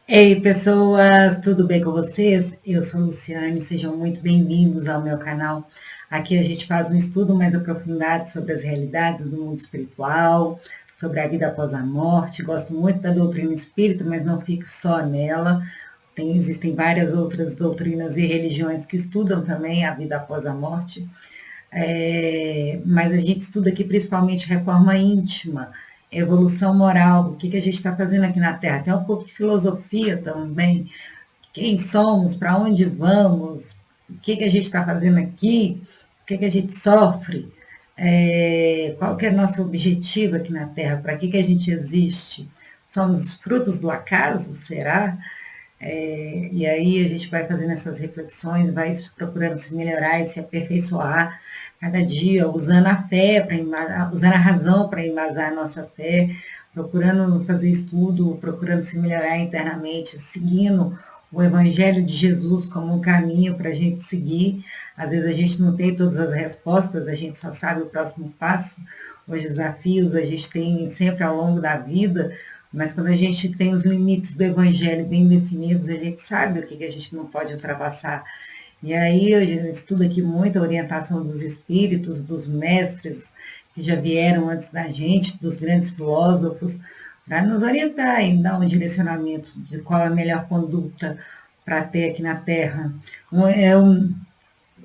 Ei, pessoas, tudo bem com vocês? Eu sou Luciane, sejam muito bem-vindos ao meu canal. Aqui a gente faz um estudo mais aprofundado sobre as realidades do mundo espiritual, sobre a vida após a morte. Gosto muito da doutrina espírita, mas não fico só nela. Existem várias outras doutrinas e religiões que estudam também a vida após a morte. Mas a gente estuda aqui principalmente reforma íntima, evolução moral, o que, que a gente está fazendo aqui na Terra. Tem um pouco de filosofia também, quem somos, para onde vamos, o que, que a gente está fazendo aqui, o que, que a gente sofre, qual que é o nosso objetivo aqui na Terra, para que, que a gente existe. Somos frutos do acaso, será? E aí a gente vai fazendo essas reflexões, vai procurando se melhorar e se aperfeiçoar cada dia, usando a fé, usando a razão para embasar a nossa fé, procurando fazer estudo, procurando se melhorar internamente, seguindo o Evangelho de Jesus como um caminho para a gente seguir. Às vezes a gente não tem todas as respostas, a gente só sabe o próximo passo, os desafios a gente tem sempre ao longo da vida, mas quando a gente tem os limites do Evangelho bem definidos, a gente sabe o que a gente não pode ultrapassar. E aí eu estudo aqui muito a orientação dos espíritos, dos mestres que já vieram antes da gente, dos grandes filósofos, para nos orientar e dar um direcionamento de qual é a melhor conduta para ter aqui na Terra.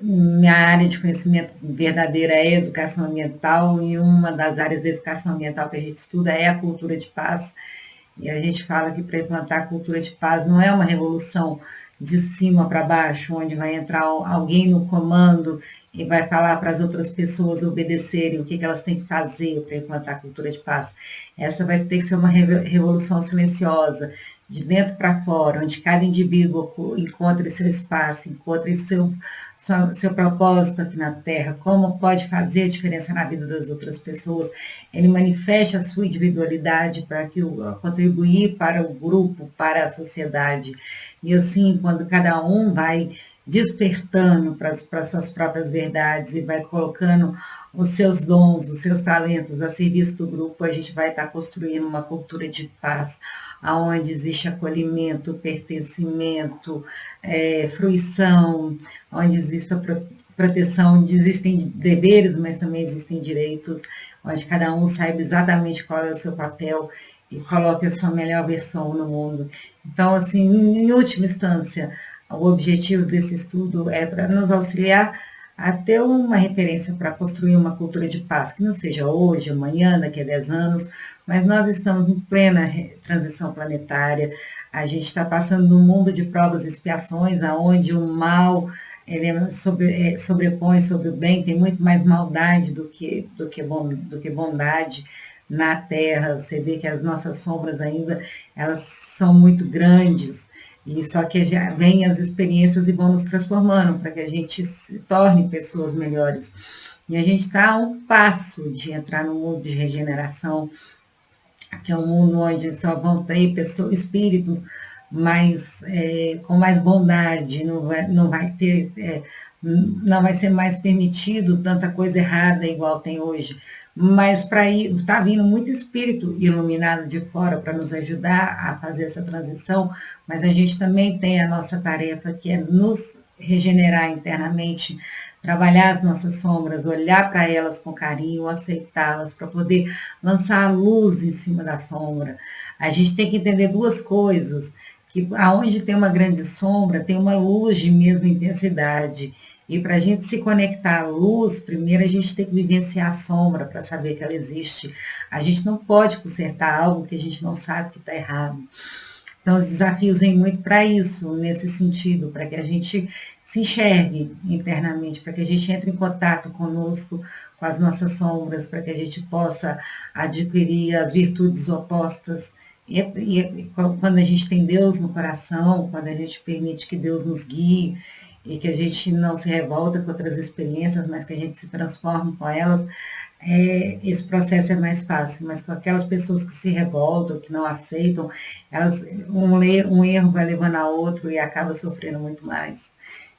Minha área de conhecimento verdadeira é a educação ambiental, e uma das áreas da educação ambiental que a gente estuda é a cultura de paz. E a gente fala que para implantar a cultura de paz não é uma revolução de cima para baixo, onde vai entrar alguém no comando e vai falar para as outras pessoas obedecerem o que elas têm que fazer para implantar a cultura de paz. Essa vai ter que ser uma revolução silenciosa, de dentro para fora, onde cada indivíduo encontre seu espaço, encontre seu propósito aqui na Terra, como pode fazer a diferença na vida das outras pessoas. Ele manifesta a sua individualidade para que contribuir para o grupo, para a sociedade. E assim, quando cada um vai despertando para as suas próprias verdades e vai colocando os seus dons, os seus talentos a serviço do grupo, a gente vai estar construindo uma cultura de paz, onde existe acolhimento, pertencimento, fruição, onde existe a proteção, onde existem deveres, mas também existem direitos, onde cada um saiba exatamente qual é o seu papel e coloque a sua melhor versão no mundo. Então, assim, em última instância, o objetivo desse estudo é para nos auxiliar a ter uma referência para construir uma cultura de paz, que não seja hoje, amanhã, daqui a 10 anos, mas nós estamos em plena transição planetária, a gente está passando num mundo de provas e expiações, onde o mal ele sobrepõe sobre o bem, tem muito mais maldade do que bondade na Terra. Você vê que as nossas sombras ainda elas são muito grandes, e só que já vem as experiências e vão nos transformando para que a gente se torne pessoas melhores. E a gente está a um passo de entrar no mundo de regeneração, que é um mundo onde só vão ter pessoas, espíritos com mais bondade, não vai ter, não vai ser mais permitido tanta coisa errada igual tem hoje. Mas para ir, está vindo muito espírito iluminado de fora para nos ajudar a fazer essa transição, mas a gente também tem a nossa tarefa, que é nos regenerar internamente, trabalhar as nossas sombras, olhar para elas com carinho, aceitá-las, para poder lançar a luz em cima da sombra. A gente tem que entender duas coisas, que aonde tem uma grande sombra, tem uma luz de mesma intensidade. E para a gente se conectar à luz, primeiro a gente tem que vivenciar a sombra para saber que ela existe. A gente não pode consertar algo que a gente não sabe que está errado. Então, os desafios vêm muito para isso, nesse sentido, para que a gente se enxergue internamente, para que a gente entre em contato conosco, com as nossas sombras, para que a gente possa adquirir as virtudes opostas. Quando a gente tem Deus no coração, quando a gente permite que Deus nos guie, e que a gente não se revolta com outras experiências, mas que a gente se transforma com elas, esse processo é mais fácil. Mas com aquelas pessoas que se revoltam, que não aceitam, um erro vai levando a outro e acaba sofrendo muito mais.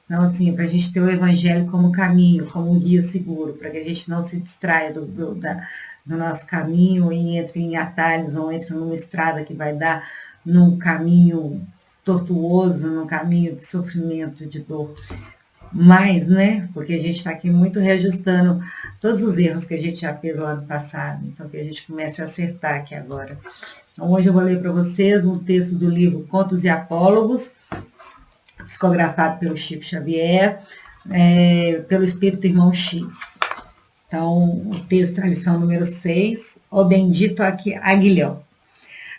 Então, assim, para a gente ter o Evangelho como caminho, como um guia seguro, para que a gente não se distraia do nosso caminho e entre em atalhos ou entre numa estrada que vai dar num caminho tortuoso, num caminho de sofrimento, de dor. Mas, né, porque a gente está aqui muito reajustando todos os erros que a gente já fez lá no passado, então que a gente comece a acertar aqui agora. Então, hoje eu vou ler para vocês um texto do livro Contos e Apólogos, psicografado pelo Chico Xavier, pelo Espírito Irmão X. Então, o texto, a lição número 6, O Bendito Aguilhão.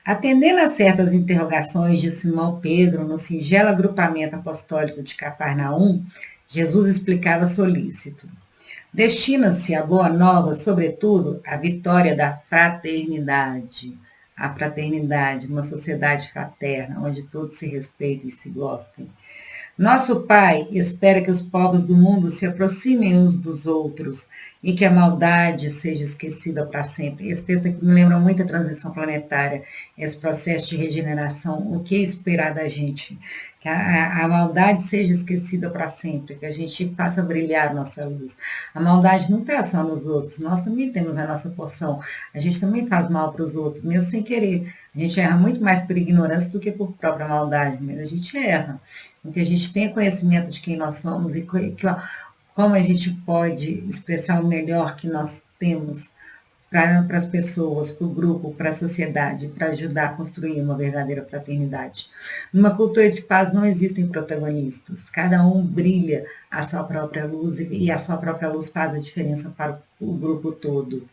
Atendendo a certas interrogações de Simão Pedro no singelo agrupamento apostólico de Cafarnaum, Jesus explicava solícito. Destina-se a boa nova, sobretudo, à vitória da fraternidade. A fraternidade, uma sociedade fraterna, onde todos se respeitem e se gostem. Nosso Pai espera que os povos do mundo se aproximem uns dos outros e que a maldade seja esquecida para sempre. Esse texto aqui me lembra muito a transição planetária, esse processo de regeneração. O que esperar da gente? Que a maldade seja esquecida para sempre, que a gente faça brilhar a nossa luz. A maldade não está só nos outros, nós também temos a nossa porção. A gente também faz mal para os outros, mesmo sem querer. A gente erra muito mais por ignorância do que por própria maldade, mas a gente erra. Que a gente tenha conhecimento de quem nós somos e como a gente pode expressar o melhor que nós temos para as pessoas, para o grupo, para a sociedade, para ajudar a construir uma verdadeira fraternidade. Numa cultura de paz não existem protagonistas, cada um brilha a sua própria luz e a sua própria luz faz a diferença para o grupo todo.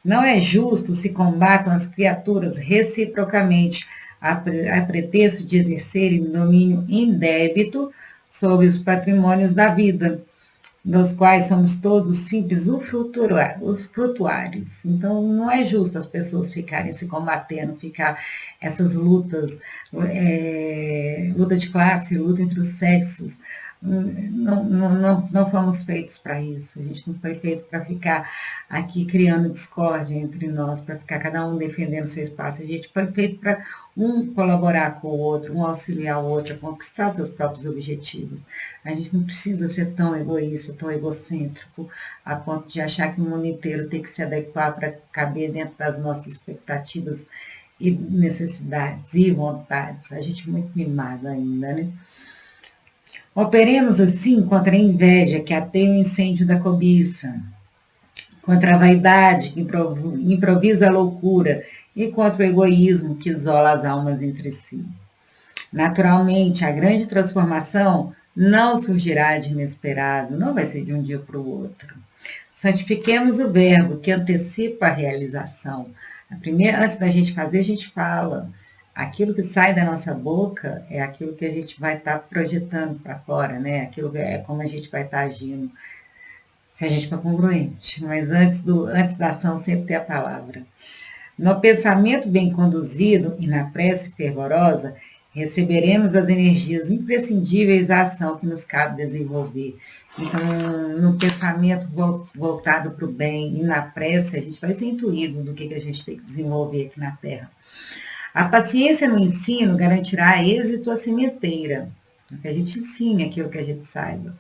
Não é justo se combatam as criaturas reciprocamente, a pretexto de exercerem domínio indébito sobre os patrimônios da vida, dos quais somos todos simples os frutuários. Então, não é justo as pessoas ficarem se combatendo, ficar essas lutas, luta de classe, luta entre os sexos. Não fomos feitos para isso. A gente não foi feito para ficar aqui criando discórdia entre nós, para ficar cada um defendendo seu espaço. A gente foi feito para um colaborar com o outro, um auxiliar o outro a conquistar seus próprios objetivos. A gente não precisa ser tão egoísta, tão egocêntrico, a ponto de achar que o mundo inteiro tem que se adequar para caber dentro das nossas expectativas e necessidades e vontades. A gente é muito mimado ainda, né? Operemos assim contra a inveja que ateia o incêndio da cobiça, contra a vaidade que improvisa a loucura e contra o egoísmo que isola as almas entre si. Naturalmente, a grande transformação não surgirá de inesperado, não vai ser de um dia para o outro. Santifiquemos o verbo que antecipa a realização. Antes da gente fazer, a gente fala. Aquilo que sai da nossa boca é aquilo que a gente vai estar projetando para fora, né? Aquilo é como a gente vai estar agindo, se a gente for congruente. Mas antes da ação sempre tem a palavra. No pensamento bem conduzido e na prece fervorosa, receberemos as energias imprescindíveis à ação que nos cabe desenvolver. Então, no pensamento voltado para o bem e na prece, a gente vai ser intuído do que a gente tem que desenvolver aqui na Terra. A paciência no ensino garantirá êxito à sementeira, que a gente ensine aquilo que a gente saiba.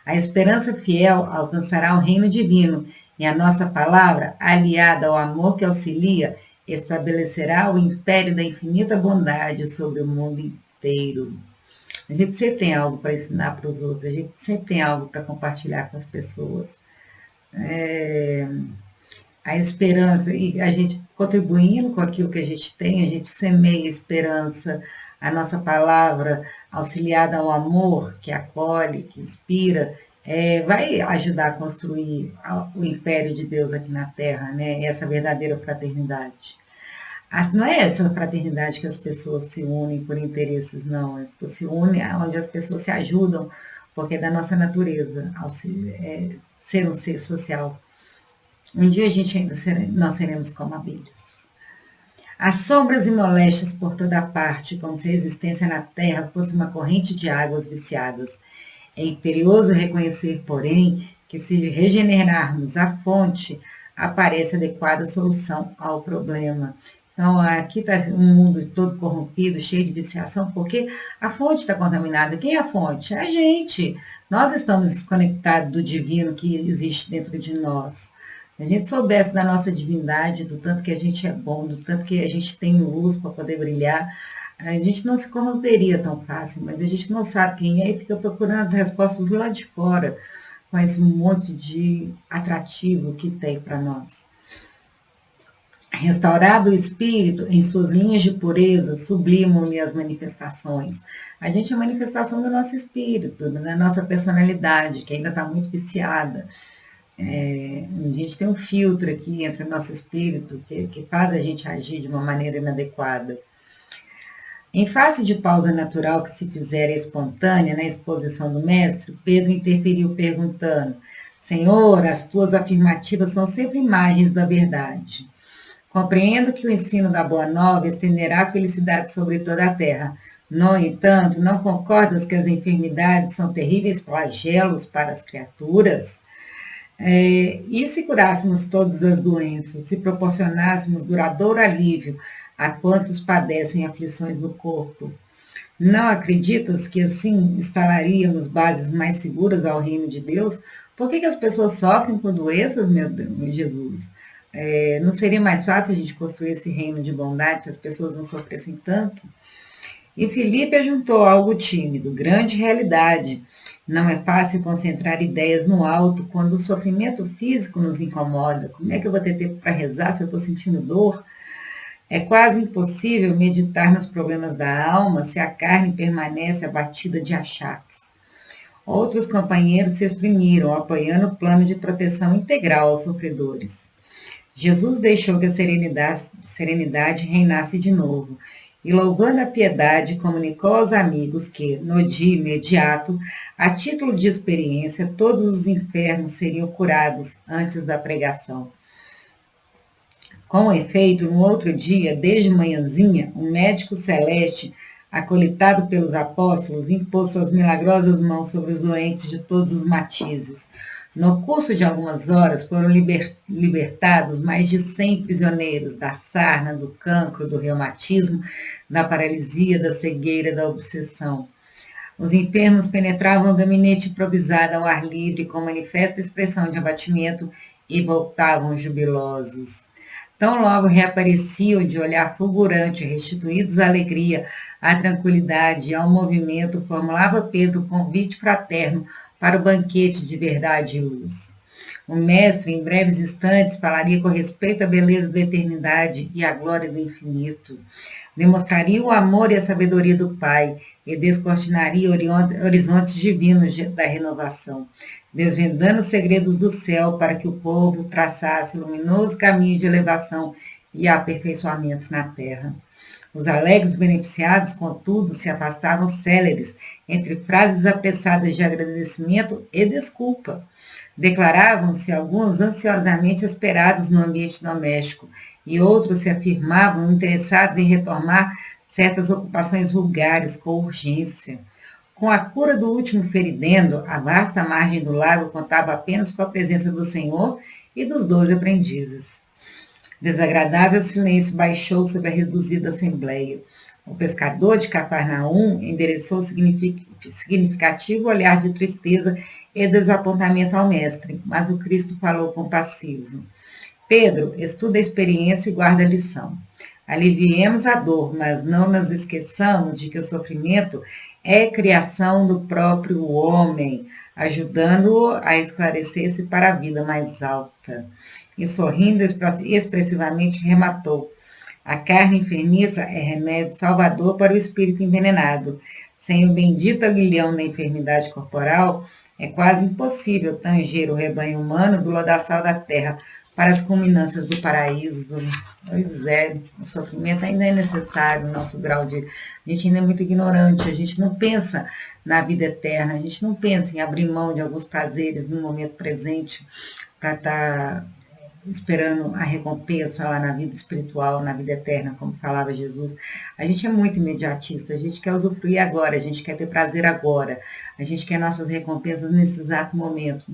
A esperança fiel alcançará o reino divino e a nossa palavra, aliada ao amor que auxilia, estabelecerá o império da infinita bondade sobre o mundo inteiro. A gente sempre tem algo para ensinar para os outros, a gente sempre tem algo para compartilhar com as pessoas. A esperança, e a gente contribuindo com aquilo que a gente tem, a gente semeia esperança, a nossa palavra auxiliada ao amor, que acolhe, que inspira, vai ajudar a construir o império de Deus aqui na Terra, né? Essa verdadeira fraternidade. Não é essa fraternidade que as pessoas se unem por interesses, não. Se unem onde as pessoas se ajudam, porque é da nossa natureza ser um ser social. Um dia nós seremos como abelhas. Há sombras e moléstias por toda parte, como se a existência na Terra fosse uma corrente de águas viciadas. É imperioso reconhecer, porém, que se regenerarmos a fonte, aparece adequada solução ao problema. Então, aqui está um mundo todo corrompido, cheio de viciação, porque a fonte está contaminada. Quem é a fonte? É a gente. Nós estamos desconectados do divino que existe dentro de nós. Se a gente soubesse da nossa divindade, do tanto que a gente é bom, do tanto que a gente tem luz para poder brilhar, a gente não se corromperia tão fácil, mas a gente não sabe quem é e fica procurando as respostas lá de fora, com esse monte de atrativo que tem para nós. Restaurado o espírito em suas linhas de pureza, sublimam-lhe as manifestações. A gente é manifestação do nosso espírito, da nossa personalidade, que ainda está muito viciada. A gente tem um filtro aqui entre o nosso espírito que faz a gente agir de uma maneira inadequada. Em face de pausa natural que se fizera espontânea na exposição do mestre, Pedro interferiu perguntando: Senhor, as tuas afirmativas são sempre imagens da verdade. Compreendo que o ensino da Boa Nova estenderá a felicidade sobre toda a terra. No entanto, não concordas que as enfermidades são terríveis flagelos para as criaturas? E se curássemos todas as doenças, se proporcionássemos duradouro alívio a quantos padecem aflições no corpo? Não acreditas que assim instalaríamos bases mais seguras ao reino de Deus? Por que as pessoas sofrem com doenças, meu Deus, Jesus? Não seria mais fácil a gente construir esse reino de bondade se as pessoas não sofressem tanto? E Filipe ajuntou algo tímido, grande realidade. Não é fácil concentrar ideias no alto quando o sofrimento físico nos incomoda. Como é que eu vou ter tempo para rezar se eu estou sentindo dor? É quase impossível meditar nos problemas da alma se a carne permanece abatida de achaques. Outros companheiros se exprimiram, apoiando o plano de proteção integral aos sofredores. Jesus deixou que a serenidade reinasse de novo e, louvando a piedade, comunicou aos amigos que, no dia imediato, a título de experiência, todos os enfermos seriam curados antes da pregação. Com efeito, no outro dia, desde manhãzinha, um médico celeste, acolitado pelos apóstolos, impôs suas milagrosas mãos sobre os doentes de todos os matizes. No curso de algumas horas, foram libertados mais de 100 prisioneiros da sarna, do cancro, do reumatismo, da paralisia, da cegueira, da obsessão. Os enfermos penetravam o gabinete improvisado ao ar livre com manifesta expressão de abatimento e voltavam jubilosos. Tão logo reapareciam de olhar fulgurante, restituídos à alegria, à tranquilidade e ao movimento, formulava Pedro um convite fraterno para o banquete de verdade e luz. O mestre, em breves instantes, falaria com respeito à beleza da eternidade e à glória do infinito. Demonstraria o amor e a sabedoria do Pai e descortinaria horizontes divinos da renovação, desvendando os segredos do céu para que o povo traçasse luminoso caminho de elevação e aperfeiçoamento na terra. Os alegres beneficiados, contudo, se afastavam céleres entre frases apressadas de agradecimento e desculpa. Declaravam-se alguns ansiosamente esperados no ambiente doméstico e outros se afirmavam interessados em retomar certas ocupações vulgares com urgência. Com a cura do último feridendo, a vasta margem do lago contava apenas com a presença do Senhor e dos 12 aprendizes. Desagradável silêncio baixou sobre a reduzida assembleia. O pescador de Cafarnaum endereçou significativo olhar de tristeza e desapontamento ao mestre, mas o Cristo falou compassivo. Pedro, estuda a experiência e guarda a lição. Aliviemos a dor, mas não nos esqueçamos de que o sofrimento é criação do próprio homem, ajudando-o a esclarecer-se para a vida mais alta. E sorrindo expressivamente rematou. A carne enfermiça é remédio salvador para o espírito envenenado. Sem o bendito aguilhão da enfermidade corporal, é quase impossível tanger o rebanho humano do lodaçal da terra para as culminâncias do paraíso. Pois é, o sofrimento ainda é necessário, o nosso grau de... A gente ainda é muito ignorante, a gente não pensa na vida eterna, a gente não pensa em abrir mão de alguns prazeres no momento presente para estar esperando a recompensa lá na vida espiritual, na vida eterna, como falava Jesus. A gente é muito imediatista, a gente quer usufruir agora, a gente quer ter prazer agora, a gente quer nossas recompensas nesse exato momento.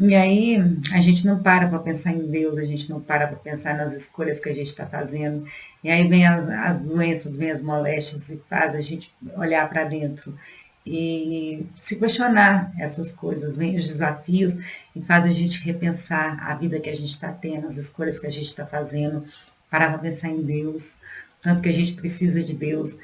E aí a gente não para pensar em Deus, a gente não para pensar nas escolhas que a gente está fazendo. E aí vem as doenças, vem as moléstias e faz a gente olhar para dentro e se questionar essas coisas. Vem os desafios e faz a gente repensar a vida que a gente está tendo, as escolhas que a gente está fazendo, parar para pensar em Deus, tanto que a gente precisa de Deus.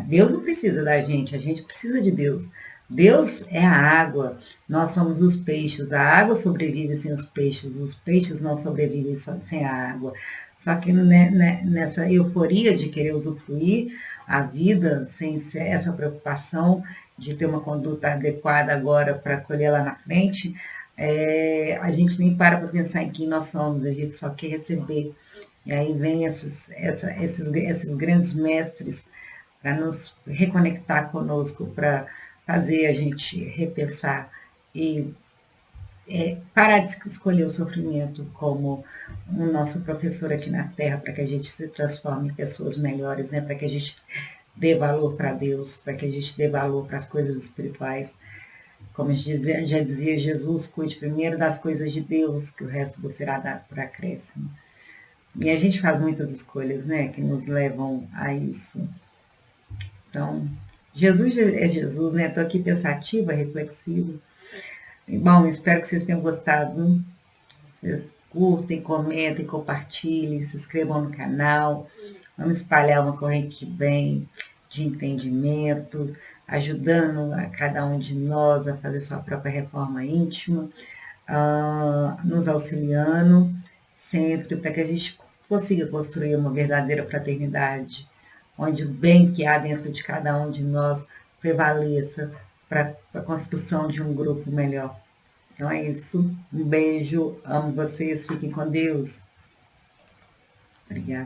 Deus não precisa da gente, a gente precisa de Deus. Deus é a água, nós somos os peixes, a água sobrevive sem os peixes não sobrevivem sem a água. Só que nessa euforia de querer usufruir a vida sem essa preocupação de ter uma conduta adequada agora para colher lá na frente, a gente nem para pensar em quem nós somos, a gente só quer receber. E aí vem esses grandes mestres para nos reconectar conosco, para fazer a gente repensar e parar de escolher o sofrimento como o nosso professor aqui na Terra, para que a gente se transforme em pessoas melhores, né? Para que a gente dê valor para Deus, para que a gente dê valor para as coisas espirituais. Como já dizia Jesus, cuide primeiro das coisas de Deus, que o resto você será dado por acréscimo. E a gente faz muitas escolhas, né, que nos levam a isso. Então, Jesus é Jesus, né? Estou aqui pensativa, reflexiva. Bom, espero que vocês tenham gostado. Vocês curtem, comentem, compartilhem, se inscrevam no canal. Vamos espalhar uma corrente de bem, de entendimento, ajudando a cada um de nós a fazer sua própria reforma íntima, nos auxiliando sempre para que a gente consiga construir uma verdadeira fraternidade, onde o bem que há dentro de cada um de nós prevaleça para a construção de um grupo melhor. Então é isso. Um beijo, amo vocês, fiquem com Deus. Obrigada.